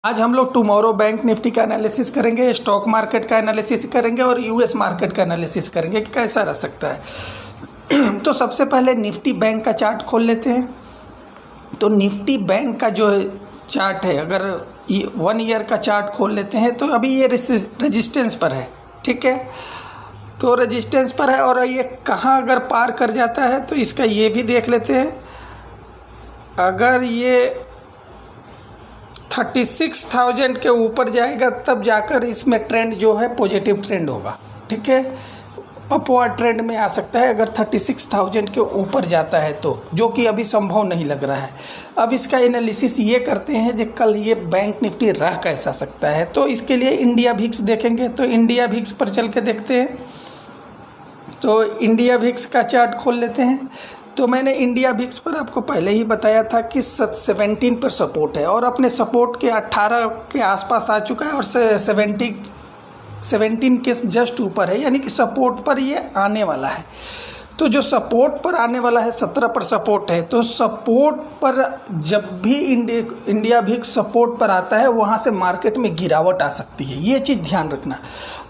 आज हम लोग टुमारो बैंक निफ्टी का एनालिसिस करेंगे, स्टॉक मार्केट का एनालिसिस करेंगे और यूएस मार्केट का एनालिसिस करेंगे कि कैसा रह सकता है। तो सबसे पहले निफ्टी बैंक का चार्ट खोल लेते हैं। तो निफ्टी बैंक का जो चार्ट है, अगर 1 ईयर का चार्ट खोल लेते हैं तो अभी ये रेजिस्टेंस पर है, ठीक है। तो रेजिस्टेंस पर है और ये कहाँ अगर पार कर जाता है तो इसका ये भी देख लेते हैं। अगर ये 36,000 के ऊपर जाएगा तब जाकर इसमें ट्रेंड जो है पॉजिटिव ट्रेंड होगा, ठीक है। अपवर्ड ट्रेंड में आ सकता है अगर 36,000 के ऊपर जाता है तो, जो कि अभी संभव नहीं लग रहा है। अब इसका एनालिसिस ये करते हैं कि कल ये बैंक निफ्टी रह कैसा सकता है। तो इसके लिए इंडिया भिक्स देखेंगे। तो इंडिया भिक्स पर चल के देखते हैं। तो इंडिया भिक्स का चार्ट खोल लेते हैं। तो मैंने इंडिया भिक्स पर आपको पहले ही बताया था कि 17 पर सपोर्ट है और अपने सपोर्ट के 18 के आसपास आ चुका है और 17 के जस्ट ऊपर है, यानी कि सपोर्ट पर ये आने वाला है। तो जो सपोर्ट पर आने वाला है 17 पर सपोर्ट है। तो सपोर्ट पर जब भी इंडिया भिक्स सपोर्ट पर आता है वहाँ से मार्केट में गिरावट आ सकती है, ये चीज़ ध्यान रखना।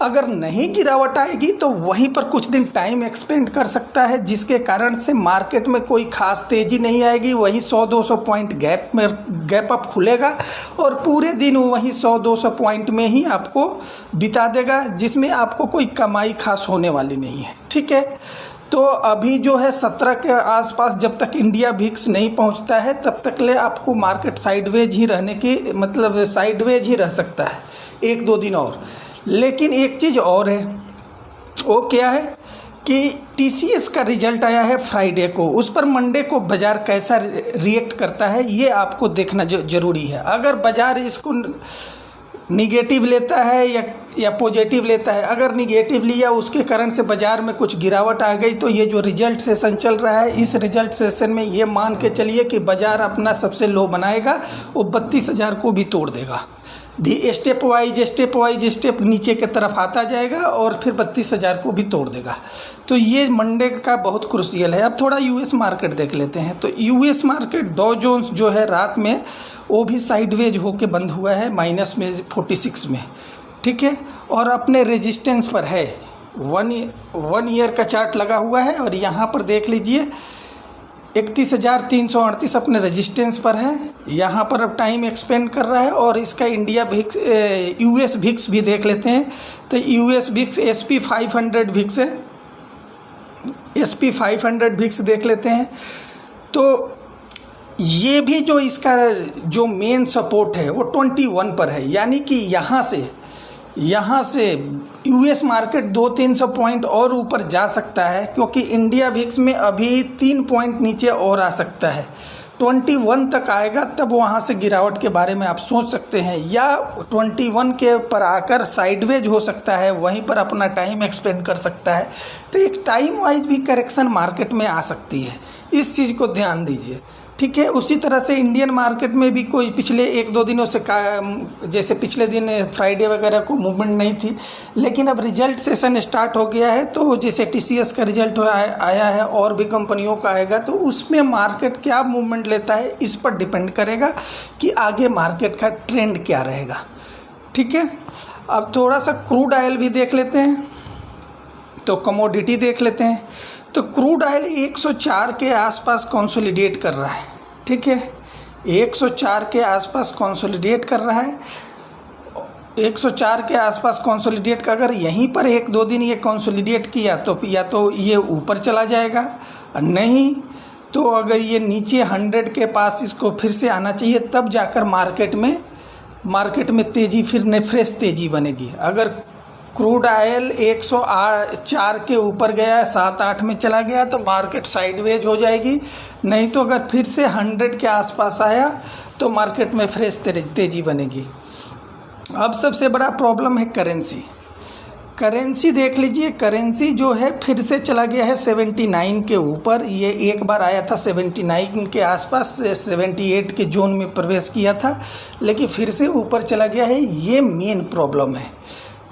अगर नहीं गिरावट आएगी तो वहीं पर कुछ दिन टाइम एक्सपेंड कर सकता है, जिसके कारण से मार्केट में कोई खास तेज़ी नहीं आएगी। वहीं 100-200 पॉइंट गैप अप खुलेगा और पूरे दिन वहीं 100-200 पॉइंट में ही आपको बिता देगा, जिसमें आपको कोई कमाई खास होने वाली नहीं है, ठीक है। तो अभी जो है 17 के आसपास जब तक इंडिया भिक्स नहीं पहुंचता है तब तक ले आपको मार्केट साइडवेज ही रहने की, मतलब साइडवेज ही रह सकता है 1-2 दिन और। लेकिन एक चीज़ और है, वो क्या है कि टीसीएस का रिजल्ट आया है फ्राइडे को। उस पर मंडे को बाज़ार कैसा रिएक्ट करता है ये आपको देखना ज़रूरी है। अगर बाज़ार इसको निगेटिव लेता है या पॉजिटिव लेता है, अगर निगेटिव लिया उसके कारण से बाज़ार में कुछ गिरावट आ गई तो ये जो रिजल्ट सेशन चल रहा है, इस रिजल्ट सेशन में ये मान के चलिए कि बाज़ार अपना सबसे लो बनाएगा, वो 32,000 को भी तोड़ देगा। स्टेप वाइज नीचे की तरफ आता जाएगा और फिर 32,000 को भी तोड़ देगा। तो ये मंडे का बहुत क्रूशियल है। अब थोड़ा यूएस मार्केट देख लेते हैं। तो यूएस मार्केट डॉ जोन्स जो है रात में वो भी साइडवेज होके बंद हुआ है -46 में, ठीक है। और अपने रेजिस्टेंस पर है, 1 ईयर का चार्ट लगा हुआ है और यहाँ पर देख लीजिए 31,338 अपने रेजिस्टेंस पर है। यहाँ पर अब टाइम एक्सपेंड कर रहा है। और इसका इंडिया भिक्स यूएस भिक्स भी देख लेते हैं। तो यूएस भिक्स SP 500 भिक्स है, SP 500 भिक्स देख लेते हैं। तो ये भी जो इसका जो मेन सपोर्ट है वो 21 पर है, यानी कि यहाँ से यूएस मार्केट 200-300 पॉइंट और ऊपर जा सकता है, क्योंकि इंडिया भिक्स में अभी 3 पॉइंट नीचे और आ सकता है। 21 तक आएगा तब वहाँ से गिरावट के बारे में आप सोच सकते हैं, या 21 के पर आकर साइडवेज हो सकता है, वहीं पर अपना टाइम एक्सपेंड कर सकता है। तो एक टाइम वाइज भी करेक्शन मार्केट में आ सकती है, इस चीज़ को ध्यान दीजिए, ठीक है। उसी तरह से इंडियन मार्केट में भी कोई पिछले 1-2 दिनों से जैसे पिछले दिन फ्राइडे वगैरह को मूवमेंट नहीं थी, लेकिन अब रिजल्ट सेशन स्टार्ट हो गया है। तो जैसे टीसीएस का रिजल्ट आया है और भी कंपनियों का आएगा, तो उसमें मार्केट क्या मूवमेंट लेता है इस पर डिपेंड करेगा कि आगे मार्केट का ट्रेंड क्या रहेगा, ठीक है। अब थोड़ा सा क्रूड ऑयल भी देख लेते हैं। तो कमोडिटी देख लेते हैं। तो क्रूड ऑयल 104 के आसपास कंसोलिडेट कर रहा है, ठीक है। 104 के आसपास कंसोलिडेट कर रहा है। 104 के आसपास कंसोलिडेट का अगर यहीं पर 1-2 दिन ये कंसोलिडेट किया तो या तो ये ऊपर चला जाएगा, नहीं तो अगर ये नीचे 100 के पास इसको फिर से आना चाहिए, तब जाकर मार्केट में तेज़ी, फिर फ्रेश तेज़ी बनेगी। अगर क्रूड ऑयल 104 के ऊपर गया, 7-8 में चला गया तो मार्केट साइडवेज हो जाएगी, नहीं तो अगर फिर से 100 के आसपास आया तो मार्केट में फ्रेश तेज़ी बनेगी। अब सबसे बड़ा प्रॉब्लम है करेंसी देख लीजिए। करेंसी जो है फिर से चला गया है 79 के ऊपर। ये एक बार आया था 79 के आसपास, 78 के जोन में प्रवेश किया था, लेकिन फिर से ऊपर चला गया है। ये मेन प्रॉब्लम है।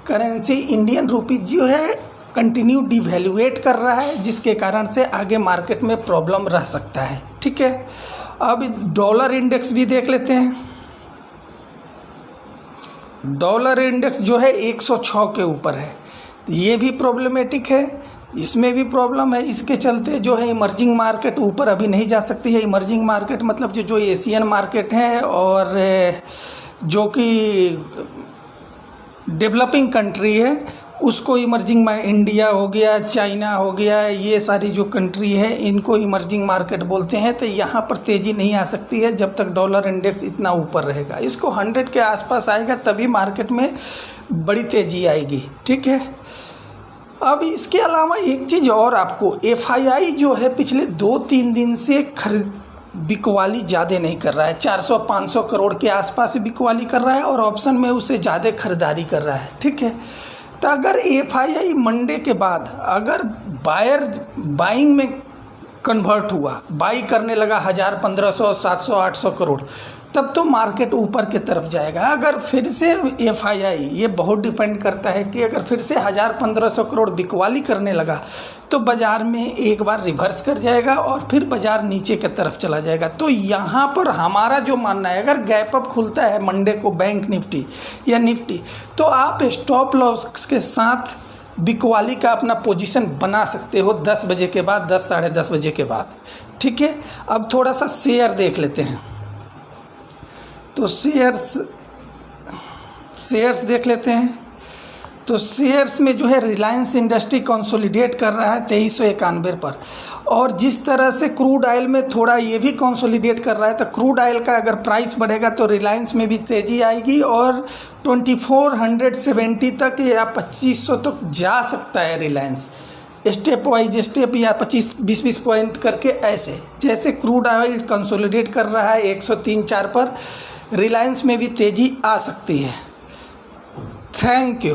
करेंसी इंडियन रूपी जो है कंटिन्यू डिवैल्यूएट कर रहा है, जिसके कारण से आगे मार्केट में प्रॉब्लम रह सकता है, ठीक है। अब डॉलर इंडेक्स भी देख लेते हैं। डॉलर इंडेक्स जो है 106 के ऊपर है। ये भी प्रॉब्लमेटिक है, इसमें भी प्रॉब्लम है। इसके चलते जो है इमर्जिंग मार्केट ऊपर अभी नहीं जा सकती है। इमर्जिंग मार्केट मतलब जो एशियन मार्केट है और जो कि डेवलपिंग कंट्री है उसको इमर्जिंग इंडिया हो गया, चाइना हो गया, ये सारी जो कंट्री है इनको इमर्जिंग मार्केट बोलते हैं। तो यहाँ पर तेज़ी नहीं आ सकती है जब तक डॉलर इंडेक्स इतना ऊपर रहेगा। इसको 100 के आसपास आएगा तभी मार्केट में बड़ी तेज़ी आएगी, ठीक है। अब इसके अलावा एक चीज़ और, आपको FII जो है पिछले 2-3 दिन से बिकवाली ज़्यादा नहीं कर रहा है। 400-500 करोड़ के आसपास बिकवाली कर रहा है और ऑप्शन में उससे ज़्यादा खरीदारी कर रहा है, ठीक है। तो अगर FII मंडे के बाद अगर बाइंग में कन्वर्ट हुआ, बाई करने लगा 1000, 1500, 700, 800 करोड़, तब तो मार्केट ऊपर की तरफ जाएगा। अगर फिर से FII, ये बहुत डिपेंड करता है कि अगर फिर से 1000-1500 करोड़ बिकवाली करने लगा तो बाज़ार में एक बार रिवर्स कर जाएगा और फिर बाज़ार नीचे की तरफ चला जाएगा। तो यहाँ पर हमारा जो मानना है, अगर गैप अप खुलता है मंडे को बैंक निफ्टी या निफ्टी, तो आप स्टॉप लॉस के साथ बिकवाली का अपना पोजीशन बना सकते हो 10 बजे के बाद, 10 साढ़े 10 बजे के बाद, ठीक है। अब थोड़ा सा शेयर देख लेते हैं। तो शेयर्स देख लेते हैं। तो शेयर्स में जो है रिलायंस इंडस्ट्री कंसोलिडेट कर रहा है 2391 पर, और जिस तरह से क्रूड ऑयल में थोड़ा ये भी कंसोलिडेट कर रहा है, तो क्रूड ऑयल का अगर प्राइस बढ़ेगा तो रिलायंस में भी तेज़ी आएगी और 2470 तक या 2500 तक जा सकता है रिलायंस, स्टेप वाइज स्टेप, या 25-20 पॉइंट करके। ऐसे जैसे क्रूड ऑयल कंसोलिडेट कर रहा है 103-4 पर, रिलायंस में भी तेज़ी आ सकती है। Thank you.